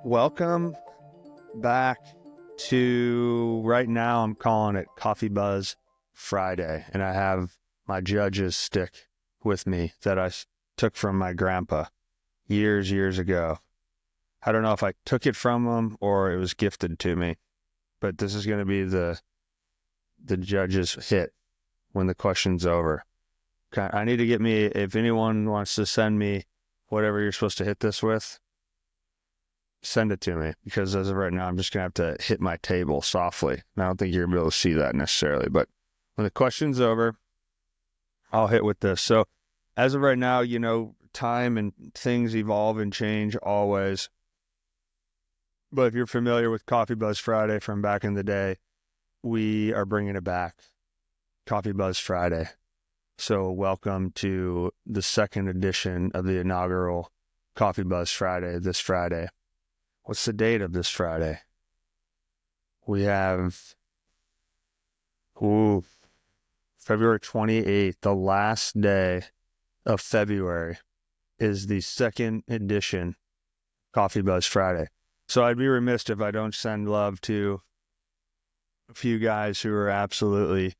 Welcome back to, right now I'm calling it Coffee Buzz Friday, and I have my judge's stick with me that I took from my grandpa years ago. I don't know if I took it from him or it was gifted to me, but this is going to be the judge's hit when the question's over. I need to get me, if anyone wants to send me whatever you're supposed to hit this with, send it to me, because as of right now, I'm just going to have to hit my table softly. And I don't think you're going to be able to see that necessarily, but when the question's over, I'll hit with this. So as of right now, you know, time and things evolve and change always. But if you're familiar with Coffee Buzz Friday from back in the day, we are bringing it back. Coffee Buzz Friday. So welcome to the second edition of the inaugural Coffee Buzz Friday this Friday. What's the date of this Friday? We have February 28th, the last day of February, is the second edition Coffee Buzz Friday. So I'd be remiss if I don't send love to a few guys who are absolutely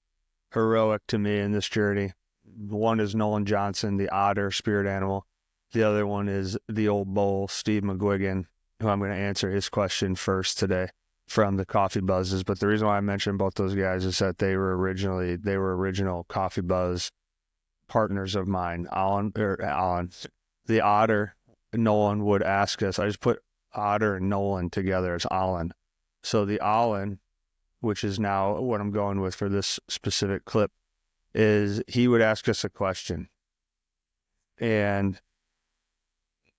heroic to me in this journey. One is Nolan Johnson, the otter spirit animal. The other one is the old bull, Steve McGuigan, who I'm going to answer his question first today from the Coffee Buzzes. But the reason why I mentioned both those guys is that they were original Coffee Buzz partners of mine. Alan, the otter, Nolan would ask us. I just put otter and Nolan together as Alan. So the Alan, which is now what I'm going with for this specific clip, is he would ask us a question, and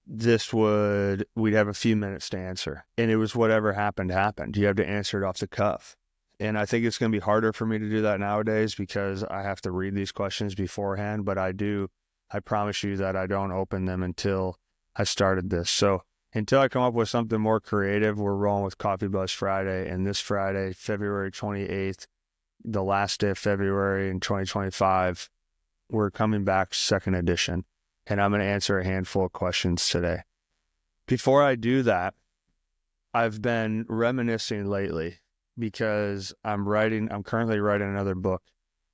we'd have a few minutes to answer, and it was whatever happened. You have to answer it off the cuff. And I think it's going to be harder for me to do that nowadays because I have to read these questions beforehand, but I promise you that I don't open them until I started this. So until I come up with something more creative, we're rolling with Coffee Buzz Friday. And this Friday, February 28th, the last day of February in 2025, we're coming back second edition. And I'm going to answer a handful of questions today. Before I do that, I've been reminiscing lately because I'm currently writing another book,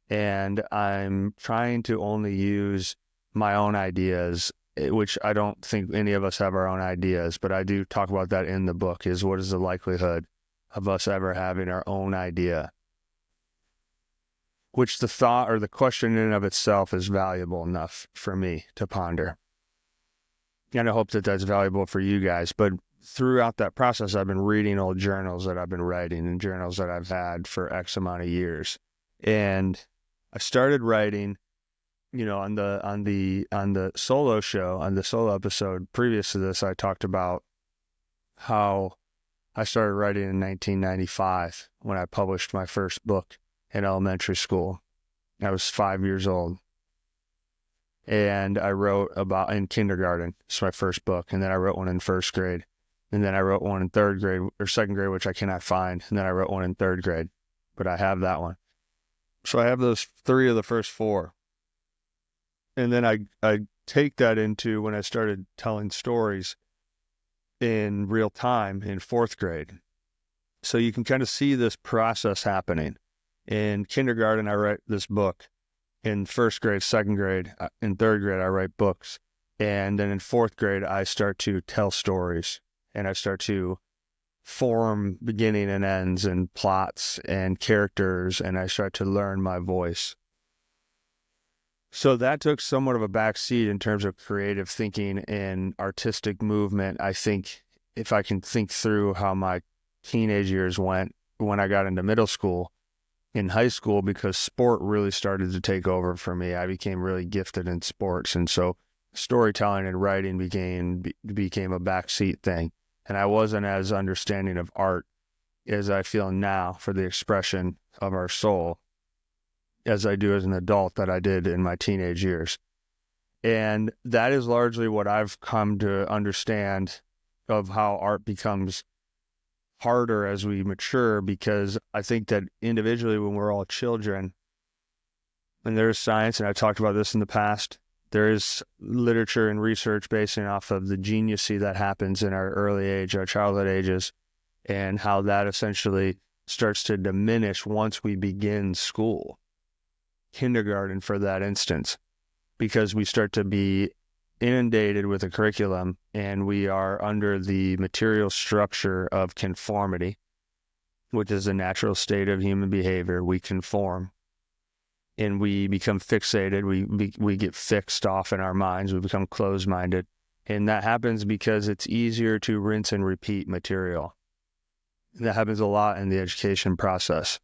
and I'm trying to only use my own ideas, which I don't think any of us have our own ideas, but I do talk about that in the book, is what is the likelihood of us ever having our own idea? Which the thought or the question in and of itself is valuable enough for me to ponder. And I hope that that's valuable for you guys. But throughout that process, I've been reading old journals that I've been writing and journals that I've had for X amount of years. And I started writing, you know, on the solo show, on the solo episode previous to this, I talked about how I started writing in 1995 when I published my first book in elementary school. I was 5 years old. And I wrote about in kindergarten. It's my first book. And then I wrote one in first grade. And then I wrote one in third grade or second grade, which I cannot find. And then I wrote one in third grade, but I have that one. So I have those three of the first four. And then I take that into when I started telling stories in real time in fourth grade. So you can kind of see this process happening. In kindergarten, I write this book. In first grade, second grade, in third grade, I write books. And then in fourth grade, I start to tell stories. And I start to form beginning and ends and plots and characters. And I start to learn my voice. So that took somewhat of a back seat in terms of creative thinking and artistic movement. I think if I can think through how my teenage years went when I got into middle school, in high school, because sport really started to take over for me. I became really gifted in sports. And so storytelling and writing became a backseat thing. And I wasn't as understanding of art as I feel now for the expression of our soul as I do as an adult that I did in my teenage years. And that is largely what I've come to understand of how art becomes harder as we mature, because I think that individually when we're all children, and there's science, and I've talked about this in the past. There is literature and research basing off of the geniusy that happens in our early age, our childhood ages, and how that essentially starts to diminish once we begin school, kindergarten for that instance, because we start to be inundated with a curriculum and we are under the material structure of conformity, which is a natural state of human behavior. We conform and we become fixated. We get fixed off in our minds. We become closed-minded. And that happens because it's easier to rinse and repeat material. That happens a lot in the education process.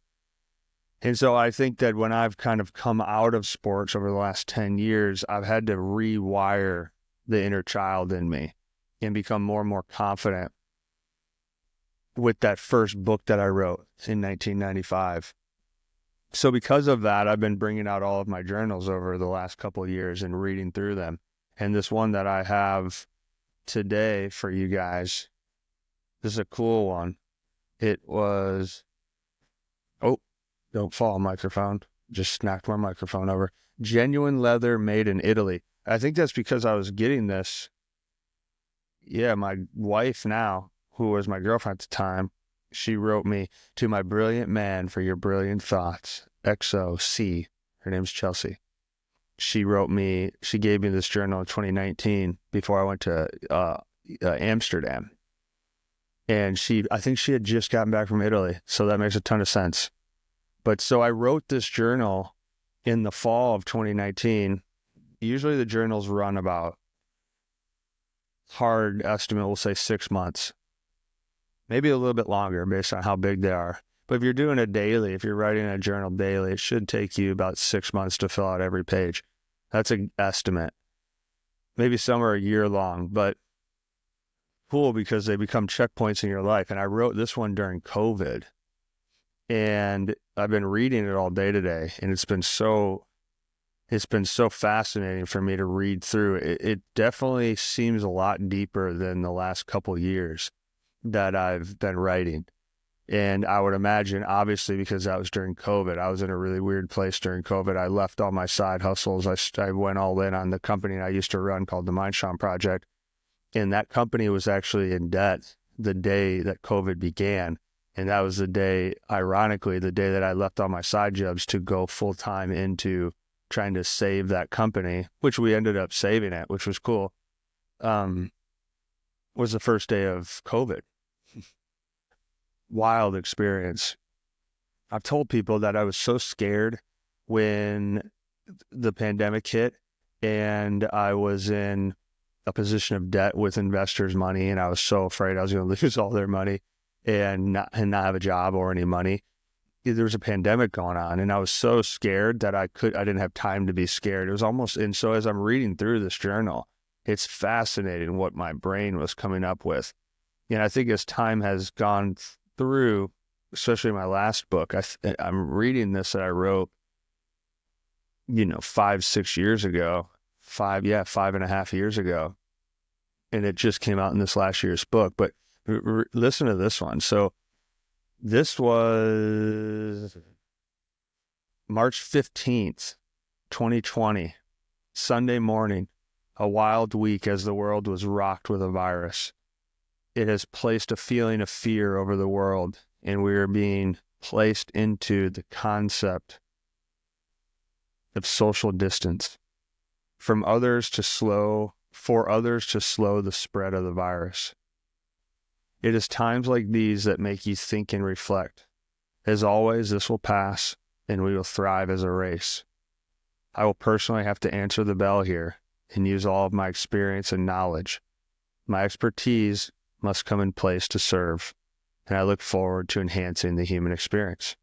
And so I think that when I've kind of come out of sports over the last 10 years, I've had to rewire the inner child in me and become more and more confident with that first book that I wrote in 1995. So because of that, I've been bringing out all of my journals over the last couple of years and reading through them. And this one that I have today for you guys, this is a cool one. It was, oh, don't fall, microphone. Just knocked my microphone over. Genuine leather made in Italy. I think that's because I was getting this. Yeah, my wife now, who was my girlfriend at the time, she wrote me, "To my brilliant man for your brilliant thoughts. XOC." Her name's Chelsea. She wrote me, she gave me this journal in 2019 before I went to Amsterdam. And I think she had just gotten back from Italy. So that makes a ton of sense. But so I wrote this journal in the fall of 2019. Usually the journals run about, hard estimate, we'll say 6 months. Maybe a little bit longer based on how big they are. But if you're doing it daily, if you're writing a journal daily, it should take you about 6 months to fill out every page. That's an estimate. Maybe some are a year long, but cool because they become checkpoints in your life. And I wrote this one during COVID. And I've been reading it all day today. And it's been so fascinating for me to read through. It definitely seems a lot deeper than the last couple years that I've been writing. And I would imagine, obviously, because that was during COVID, I was in a really weird place during COVID. I left all my side hustles. I went all in on the company I used to run called the Mindshine Project. And that company was actually in debt the day that COVID began. And that was the day, ironically, the day that I left all my side jobs to go full time into trying to save that company, which we ended up saving it, which was cool, was the first day of COVID. Wild experience. I've told people that I was so scared when the pandemic hit and I was in a position of debt with investors' money, and I was so afraid I was going to lose all their money and not have a job or any money. There was a pandemic going on, and I was so scared that I didn't have time to be scared. It was almost, and so as I'm reading through this journal, it's fascinating what my brain was coming up with. And I think as time has gone through, especially my last book, I'm reading this that I wrote, 5-6 years ago, 5.5 years ago. And it just came out in this last year's book. But listen to this one. So this was March 15th, 2020, Sunday morning, a wild week as the world was rocked with a virus. It has placed a feeling of fear over the world, and we are being placed into the concept of social distance for others to slow the spread of the virus. It is times like these that make you think and reflect. As always, this will pass, and we will thrive as a race. I will personally have to answer the bell here and use all of my experience and knowledge. My expertise must come in place to serve, and I look forward to enhancing the human experience.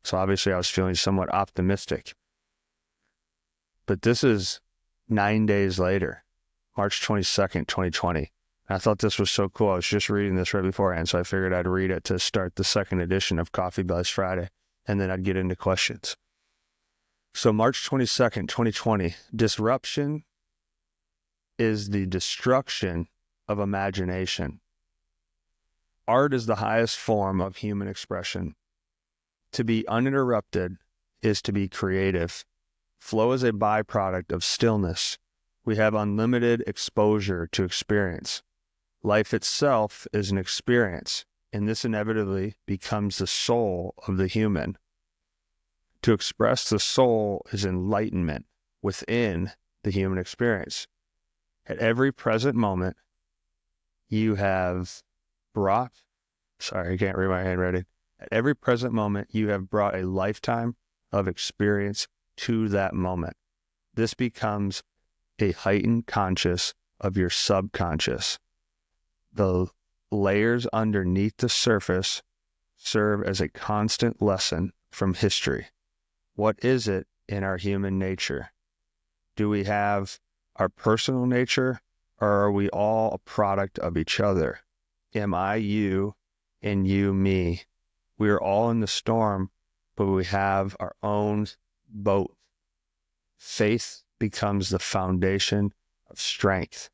So obviously I was feeling somewhat optimistic. But this is 9 days later, March 22nd, 2020. I thought this was so cool. I was just reading this right beforehand, so I figured I'd read it to start the second edition of Coffee Buzz Friday, and then I'd get into questions. So March 22nd, 2020, disruption is the destruction of imagination. Art is the highest form of human expression. To be uninterrupted is to be creative. Flow is a byproduct of stillness. We have unlimited exposure to experience. Life itself is an experience, and this inevitably becomes the soul of the human. To express the soul is enlightenment within the human experience. At every present moment, you have brought, sorry, I can't read my handwriting. At every present moment, you have brought a lifetime of experience to that moment. This becomes a heightened conscious of your subconscious. The layers underneath the surface serve as a constant lesson from history. What is it in our human nature? Do we have our personal nature, or are we all a product of each other? Am I you and you me? We are all in the storm, but we have our own boat. Faith becomes the foundation of strength.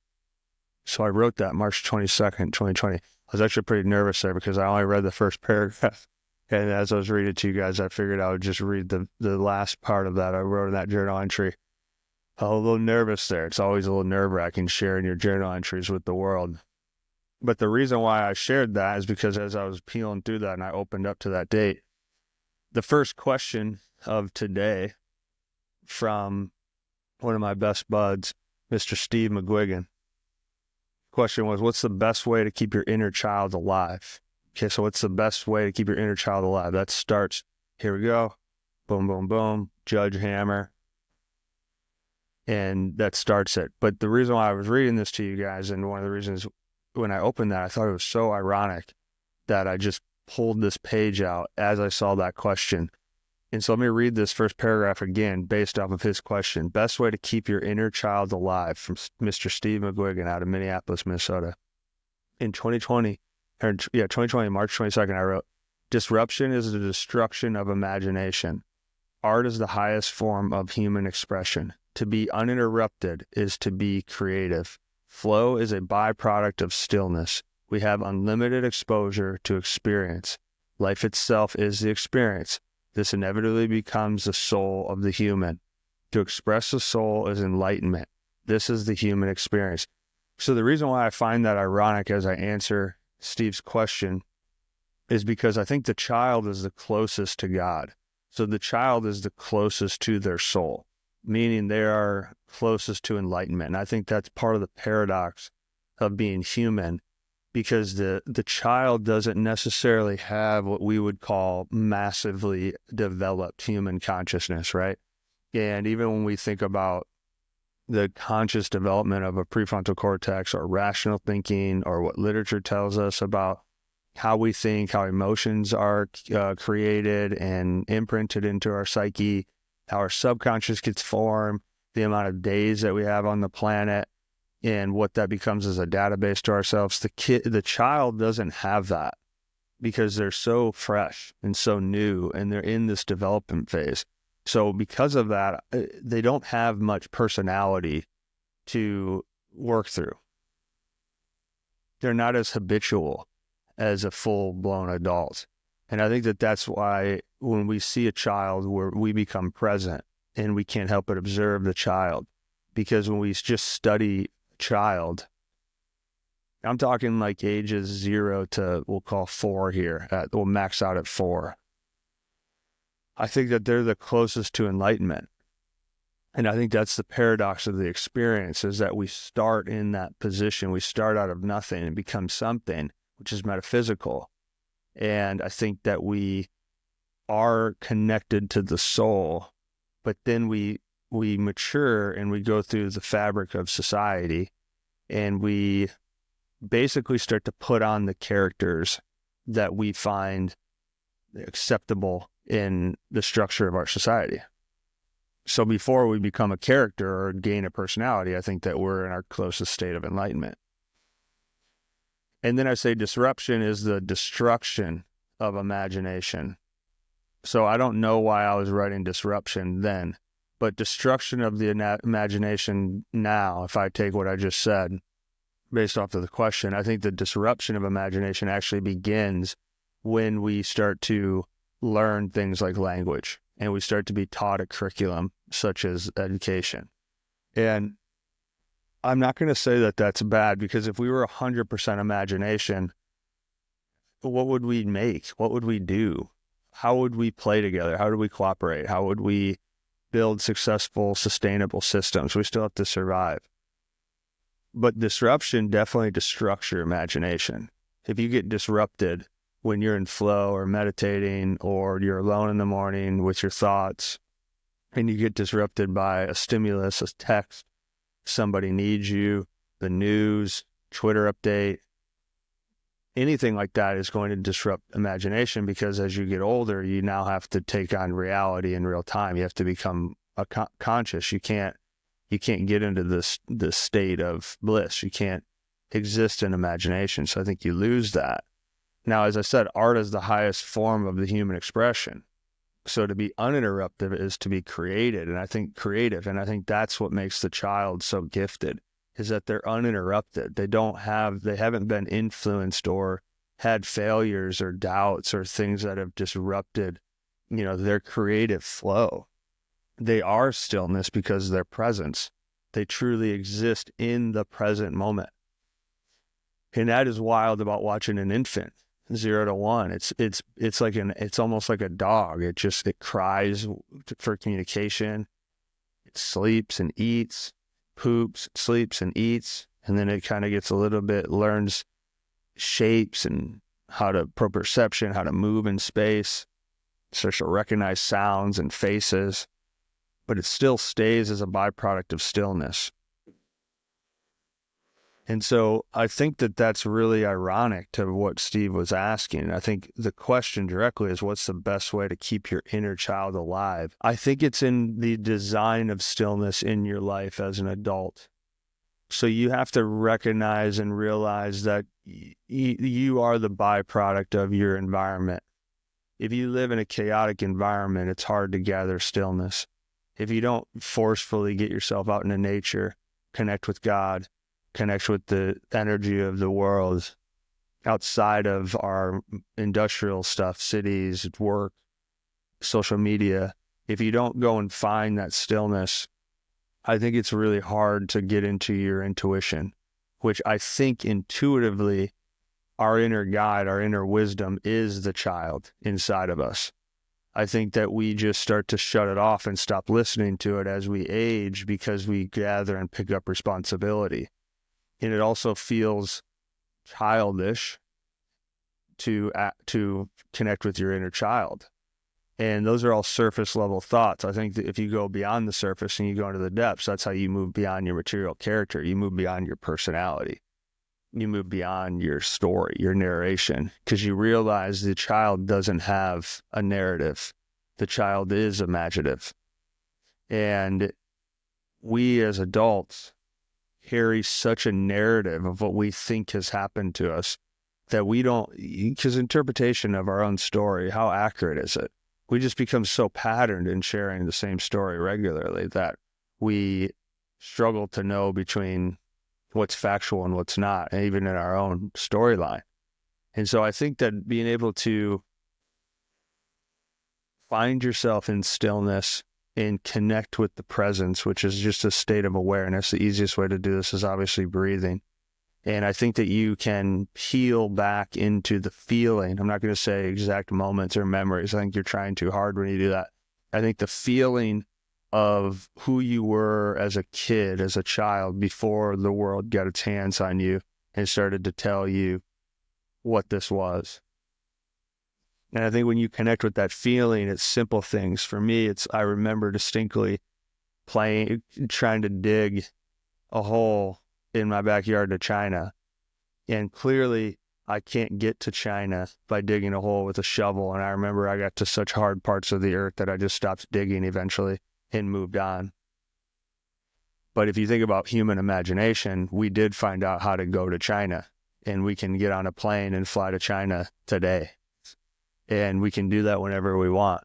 So I wrote that March 22nd, 2020. I was actually pretty nervous there because I only read the first paragraph. And as I was reading it to you guys, I figured I would just read the last part of that I wrote in that journal entry. I was a little nervous there. It's always a little nerve-wracking sharing your journal entries with the world. But the reason why I shared that is because as I was peeling through that and I opened up to that date, the first question of today from one of my best buds, Mr. Steve McGuigan, question was, what's the best way to keep your inner child alive? Okay, so what's the best way to keep your inner child alive? That starts, here we go, boom, boom, boom, Judge Hammer. And that starts it. But the reason why I was reading this to you guys, and one of the reasons when I opened that, I thought it was so ironic that I just pulled this page out as I saw that question. And so let me read this first paragraph again based off of his question. Best way to keep your inner child alive, from Mr. Steve McGuigan out of Minneapolis, Minnesota. In 2020, March 22nd, I wrote, disruption is the destruction of imagination. Art is the highest form of human expression. To be uninterrupted is to be creative. Flow is a byproduct of stillness. We have unlimited exposure to experience. Life itself is the experience. This inevitably becomes the soul of the human. To express the soul is enlightenment. This is the human experience. So the reason why I find that ironic as I answer Steve's question is because I think the child is the closest to God. So the child is the closest to their soul, meaning they are closest to enlightenment. And I think that's part of the paradox of being human, because the child doesn't necessarily have what we would call massively developed human consciousness, right? And even when we think about the conscious development of a prefrontal cortex or rational thinking, or what literature tells us about how we think, how emotions are created and imprinted into our psyche, how our subconscious gets formed, the amount of days that we have on the planet, and what that becomes as a database to ourselves. The child doesn't have that because they're so fresh and so new, and they're in this development phase. So because of that, they don't have much personality to work through. They're not as habitual as a full-blown adult. And I think that that's why when we see a child, we become present and we can't help but observe the child. Because when we just study a child, I'm talking like ages 0 to, we'll call 4 here, we'll max out at 4. I think that they're the closest to enlightenment. And I think that's the paradox of the experience, is that we start in that position. We start out of nothing and become something, which is metaphysical. And I think that we are connected to the soul, but then we mature and we go through the fabric of society, and we basically start to put on the characters that we find acceptable in the structure of our society. So before we become a character or gain a personality, I think that we're in our closest state of enlightenment. And then I say disruption is the destruction of imagination. So I don't know why I was writing disruption then, but destruction of the imagination now, if I take what I just said, based off of the question, I think the disruption of imagination actually begins when we start to learn things like language. and we start to be taught a curriculum such as education. And I'm not going to say that that's bad, because if we were 100% imagination, what would we make? What would we do? How would we play together? How would we cooperate? How would we build successful, sustainable systems? We still have to survive. But disruption definitely destructs your imagination. If you get disrupted when you're in flow or meditating, or you're alone in the morning with your thoughts, and you get disrupted by a stimulus, a text, somebody needs you, the news, Twitter update, anything like that is going to disrupt imagination, because as you get older, you now have to take on reality in real time. You have to become conscious. You can't get into this state of bliss. You can't exist in imagination. So I think you lose that. Now, as I said, art is the highest form of the human expression. So to be uninterrupted is to be creative. And I think that's what makes the child so gifted, is that they're uninterrupted. They haven't been influenced or had failures or doubts or things that have disrupted, their creative flow. They are stillness because of their presence. They truly exist in the present moment. And that is wild about watching an infant, 0 to 1. It's almost like a dog. It cries for communication. It sleeps and eats, poops, sleeps and eats, and then it kind of gets a little bit, learns shapes and how to proprioception, how to move in space, starts to recognize sounds and faces, but it still stays as a byproduct of stillness. And so I think that that's really ironic to what Steve was asking. I think the question directly is, what's the best way to keep your inner child alive? I think it's in the design of stillness in your life as an adult. So you have to recognize and realize that you are the byproduct of your environment. If you live in a chaotic environment, it's hard to gather stillness. If you don't forcefully get yourself out into nature, connect with God, connect with the energy of the world outside of our industrial stuff, cities, work, social media, if you don't go and find that stillness, I think it's really hard to get into your intuition, which I think intuitively our inner guide, our inner wisdom is the child inside of us. I think that we just start to shut it off and stop listening to it as we age, because we gather and pick up responsibility. And it also feels childish to connect with your inner child. And those are all surface level thoughts. I think that if you go beyond the surface and you go into the depths, that's how you move beyond your material character. You move beyond your personality. You move beyond your story, your narration, because you realize the child doesn't have a narrative. The child is imaginative. And we as adults carry such a narrative of what we think has happened to us that we don't, because interpretation of our own story, how accurate is it? We just become so patterned in sharing the same story regularly that we struggle to know between what's factual and what's not, and even in our own storyline. And so I think that being able to find yourself in stillness and connect with the presence, which is just a state of awareness. The easiest way to do this is obviously breathing. And I think that you can peel back into the feeling. I'm not going to say exact moments or memories. I think you're trying too hard when you do that. I think the feeling of who you were as a kid, as a child, before the world got its hands on you and started to tell you what this was. And I think when you connect with that feeling, it's simple things. For me, I remember distinctly trying to dig a hole in my backyard to China. And clearly I can't get to China by digging a hole with a shovel. And I remember I got to such hard parts of the earth that I just stopped digging eventually and moved on. But if you think about human imagination, we did find out how to go to China, and we can get on a plane and fly to China today. And we can do that whenever we want.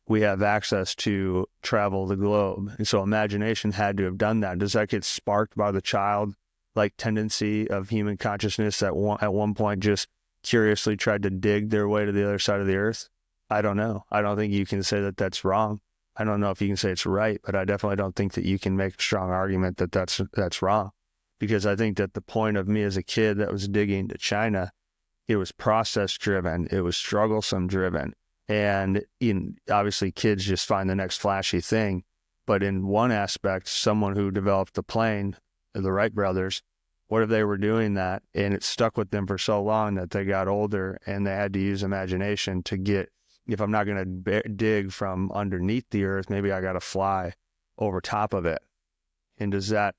We have access to travel the globe. And so imagination had to have done that. Does that get sparked by the childlike tendency of human consciousness that at one point just curiously tried to dig their way to the other side of the earth? I don't know. I don't think you can say that that's wrong. I don't know if you can say it's right, but I definitely don't think that you can make a strong argument that that's wrong. Because I think that the point of me as a kid that was digging to China, it was process driven, it was strugglesome driven. And obviously kids just find the next flashy thing. But in one aspect, someone who developed the plane, the Wright brothers, what if they were doing that and it stuck with them for so long that they got older and they had to use imagination to get, if I'm not going to dig from underneath the earth, maybe I got to fly over top of it. And does that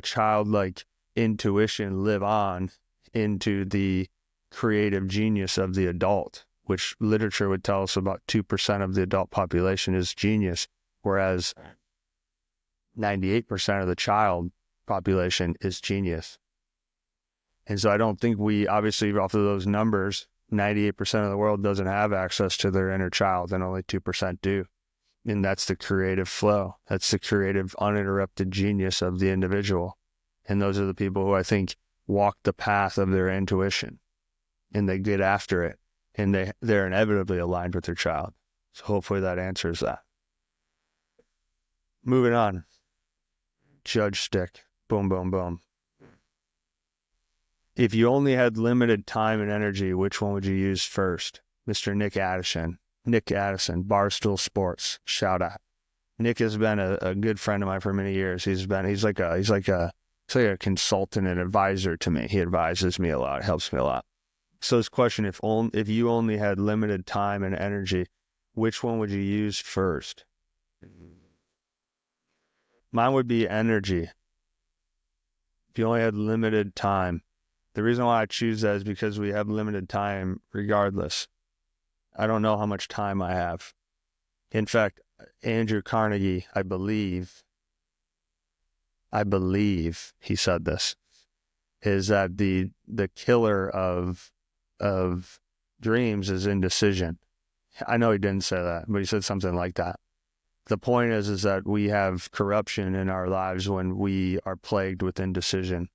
childlike intuition live on into the creative genius of the adult, which literature would tell us about 2% of the adult population is genius, whereas 98% of the child population is genius. And so I don't think we, obviously off of those numbers, 98% of the world doesn't have access to their inner child and only 2% do. And that's the creative flow. That's the creative, uninterrupted genius of the individual. And those are the people who I think walk the path of their intuition and they get after it and they're inevitably aligned with their child. So hopefully that answers that. Moving on. Judge stick. Boom, boom, boom. If you only had limited time and energy, which one would you use first? Mr. Nick Addison, Barstool Sports, shout out. Nick has been a good friend of mine for many years. He's like a consultant and advisor to me. He advises me a lot, helps me a lot. So his question, if you only had limited time and energy, which one would you use first? Mine would be energy. If you only had limited time. The reason why I choose that is because we have limited time regardless. I don't know how much time I have. In fact, Andrew Carnegie, I believe he said this, is that the killer of dreams is indecision. I know he didn't say that, but he said something like that. The point is that we have corruption in our lives when we are plagued with indecision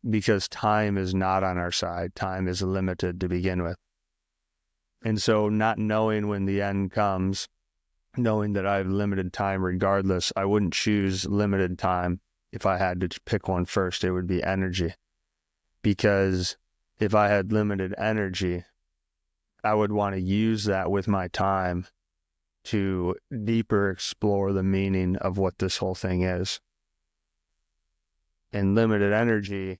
because time is not on our side. Time is limited to begin with. And so not knowing when the end comes, knowing that I have limited time regardless, I wouldn't choose limited time. If I had to pick one first, it would be energy. Because if I had limited energy, I would want to use that with my time to deeper explore the meaning of what this whole thing is. And limited energy,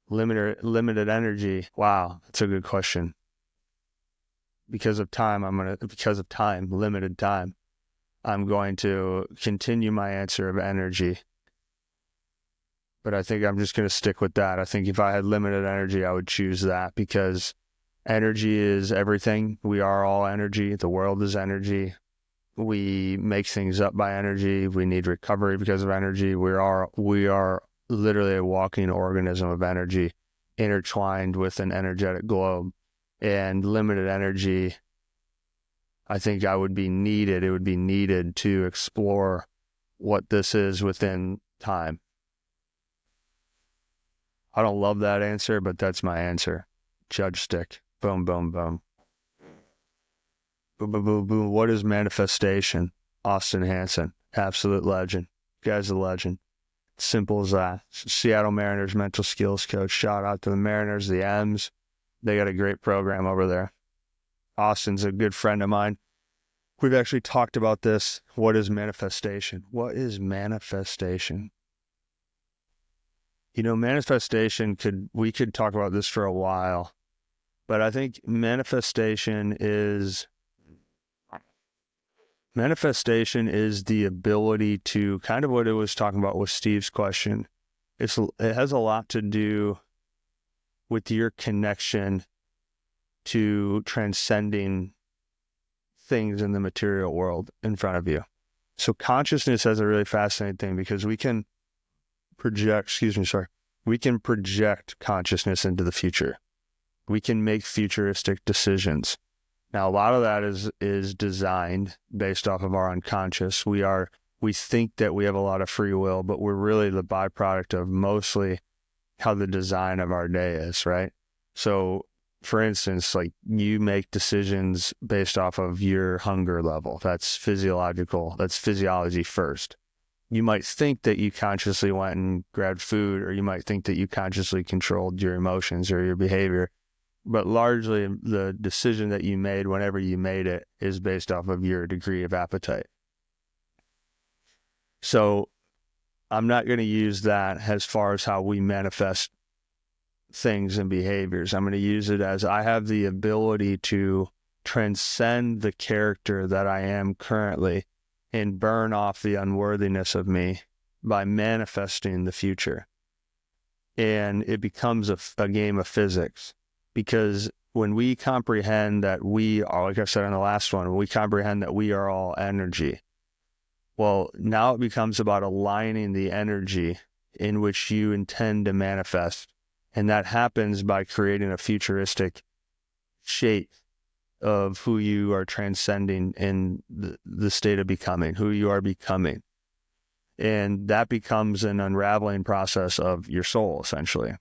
wow, that's a good question. Because of time, limited time, I'm going to continue my answer of energy. But I think I'm just going to stick with that. I think if I had limited energy, I would choose that because energy is everything. We are all energy. The world is energy. We make things up by energy. We need recovery because of energy. We are literally a walking organism of energy intertwined with an energetic globe. And limited energy, I think it would be needed to explore what this is within time. I don't love that answer, but that's my answer. Judge stick. Boom, boom, boom. Boom, boom, boom, boom. What is manifestation? Austin Hanson, absolute legend. Guy's a legend. Simple as that. Seattle Mariners mental skills coach. Shout out to the Mariners, the M's. They got a great program over there. Austin's a good friend of mine. We've actually talked about this. What is manifestation? What is manifestation? Manifestation we could talk about this for a while, but I think manifestation is the ability to kind of what it was talking about with Steve's question. It has a lot to do with your connection to transcending things in the material world in front of you. So consciousness has a really fascinating thing because we can project consciousness into the future. We can make futuristic decisions. Now, a lot of that is designed based off of our unconscious. We think that we have a lot of free will, but we're really the byproduct of mostly how the design of our day is, right? So for instance, like you make decisions based off of your hunger level. That's physiological. That's physiology first. You might think that you consciously went and grabbed food, or you might think that you consciously controlled your emotions or your behavior. But largely the decision that you made whenever you made it is based off of your degree of appetite. So I'm not going to use that as far as how we manifest things and behaviors. I'm going to use it as I have the ability to transcend the character that I am currently and burn off the unworthiness of me by manifesting the future. And it becomes a game of physics, because when we comprehend that we are, like I said on the last one, when we comprehend that we are all energy, well, now it becomes about aligning the energy in which you intend to manifest. And that happens by creating a futuristic shape of who you are transcending in the state of becoming, who you are becoming. And that becomes an unraveling process of your soul, essentially.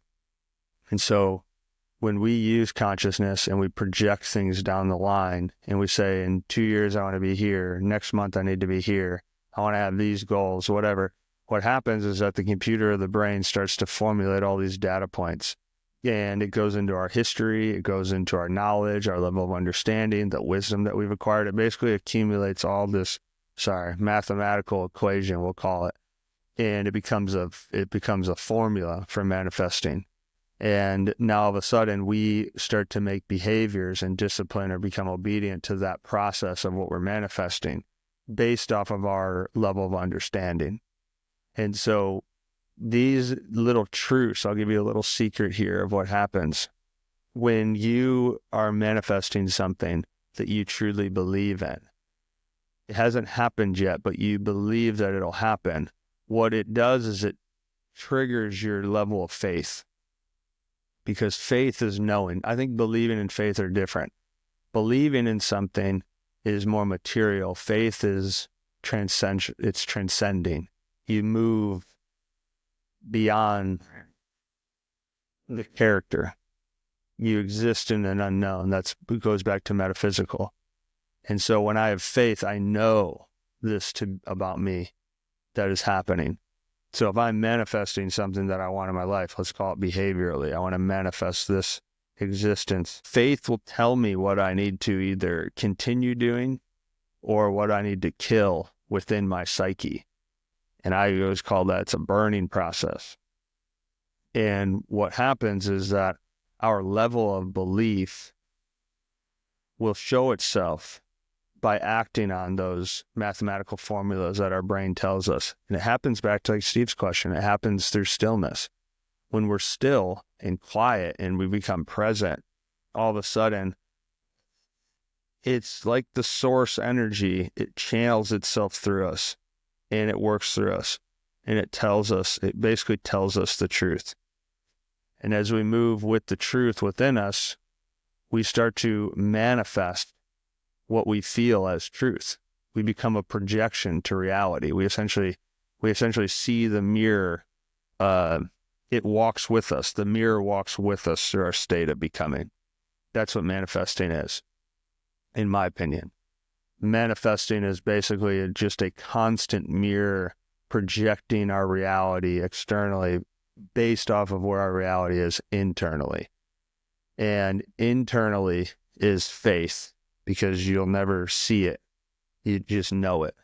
And so when we use consciousness and we project things down the line and we say, in 2 years, I want to be here. Next month, I need to be here. I want to have these goals, whatever. What happens is that the computer of the brain starts to formulate all these data points, and it goes into our history. It goes into our knowledge, our level of understanding, the wisdom that we've acquired. It basically accumulates all this, mathematical equation, we'll call it. And it becomes a formula for manifesting. And now all of a sudden we start to make behaviors and discipline or become obedient to that process of what we're manifesting based off of our level of understanding. And so these little truths, I'll give you a little secret here of what happens when you are manifesting something that you truly believe in. It hasn't happened yet, but you believe that it'll happen. What it does is it triggers your level of faith, because faith is knowing. I think believing and faith are different. Believing in something is more material. Faith is it's transcending. You move beyond the character. You exist in an unknown. It goes back to metaphysical. And so when I have faith, I know this about me that is happening. So if I'm manifesting something that I want in my life, let's call it behaviorally, I want to manifest this existence. Faith will tell me what I need to either continue doing or what I need to kill within my psyche. And I always call that, it's a burning process. And what happens is that our level of belief will show itself by acting on those mathematical formulas that our brain tells us. And it happens back to like Steve's question. It happens through stillness. When we're still and quiet and we become present, all of a sudden, it's like the source energy. It channels itself through us and it works through us. And it basically tells us the truth. And as we move with the truth within us, we start to manifest what we feel as truth. We become a projection to reality. We essentially see the mirror. It walks with us. The mirror walks with us through our state of becoming. That's what manifesting is, in my opinion. Manifesting is basically just a constant mirror projecting our reality externally based off of where our reality is internally. And internally is faith, because you'll never see it. You just know it.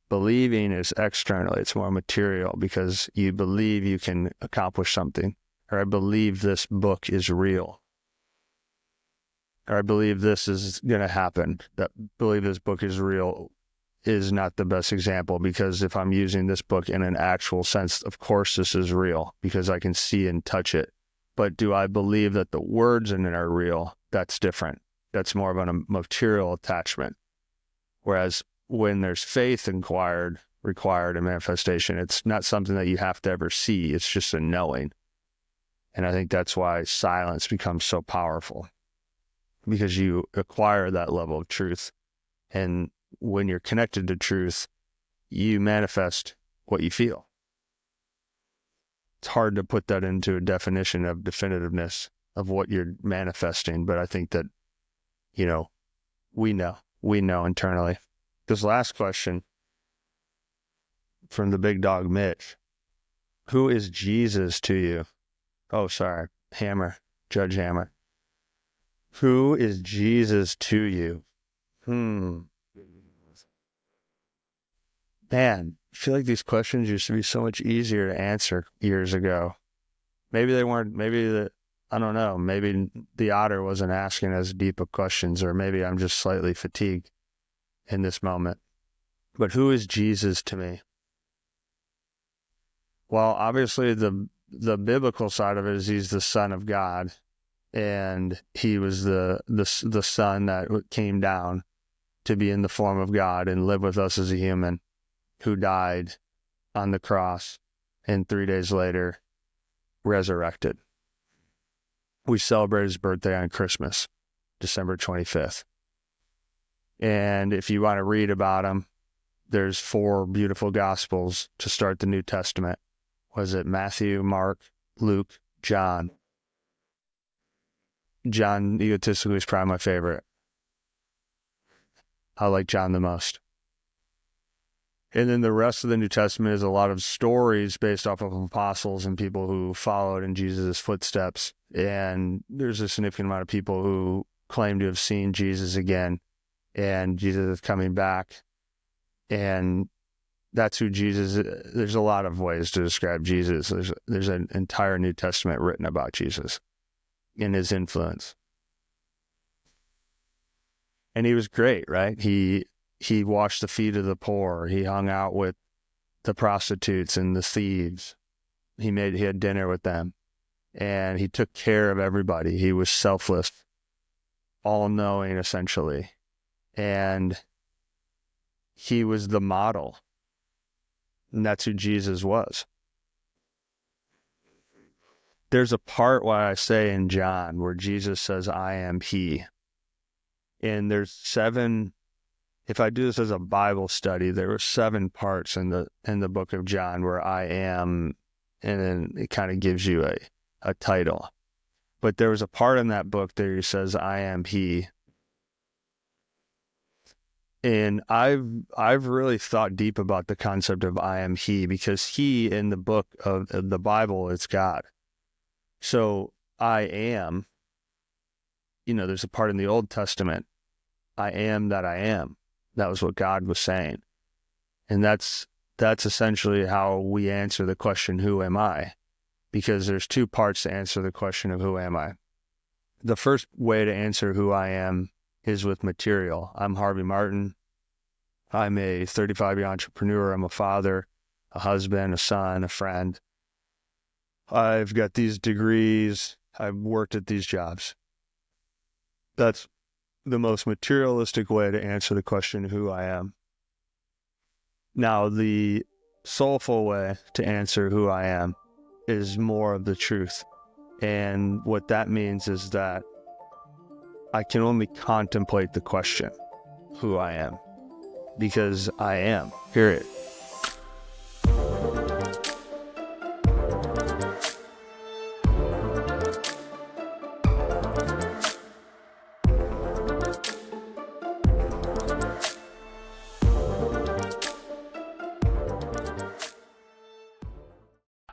Believing is externally. It's more material, because you believe you can accomplish something. Or I believe this book is real. Or I believe this is going to happen. That believe this book is real is not the best example, because if I'm using this book in an actual sense, of course this is real because I can see and touch it. But do I believe that the words in it are real? That's different. That's more of a material attachment. Whereas when there's faith required in manifestation, it's not something that you have to ever see. It's just a knowing. And I think that's why silence becomes so powerful, because you acquire that level of truth. And when you're connected to truth, you manifest what you feel. It's hard to put that into a definition of definitiveness of what you're manifesting. But I think that, we know internally. This last question from the big dog Mitch: who is Jesus to you? Oh, sorry. Judge Hammer. Who is Jesus to you? Man, I feel like these questions used to be so much easier to answer years ago. Maybe they weren't, I don't know, maybe the otter wasn't asking as deep of questions, or maybe I'm just slightly fatigued in this moment. But who is Jesus to me? Well, obviously the biblical side of it is he's the Son of God, and he was the Son that came down to be in the form of God and live with us as a human, who died on the cross and 3 days later resurrected. We celebrate his birthday on Christmas, December 25th. And if you want to read about him, there's 4 beautiful gospels to start the New Testament. Was it Matthew, Mark, Luke, John? John, egotistically, is probably my favorite. I like John the most. And then the rest of the New Testament is a lot of stories based off of apostles and people who followed in Jesus' footsteps. And there's a significant amount of people who claim to have seen Jesus again, and Jesus is coming back. And that's who Jesus is. There's a lot of ways to describe Jesus. There's an entire New Testament written about Jesus and his influence. And he was great, right? He washed the feet of the poor. He hung out with the prostitutes and the thieves. He had dinner with them, and he took care of everybody. He was selfless, all-knowing, essentially. And he was the model. And that's who Jesus was. There's a part where I say in John where Jesus says, I am he. And there's 7, if I do this as a Bible study, there were 7 parts in the book of John where I am, and then it kind of gives you a title. But there was a part in that book that he says, I am he. And I've really thought deep about the concept of I am he, because he in the book of the Bible is God. So I am, there's a part in the Old Testament, I am that I am. That was what God was saying. And that's essentially how we answer the question, who am I? Because there's 2 parts to answer the question of who am I. The first way to answer who I am is with material. I'm Harvey Martin. I'm a 35-year entrepreneur. I'm a father, a husband, a son, a friend. I've got these degrees. I've worked at these jobs. That's the most materialistic way to answer the question who I am. Now, the soulful way to answer who I am is more of the truth. And what that means is that I can only contemplate the question, who I am, because I am, period.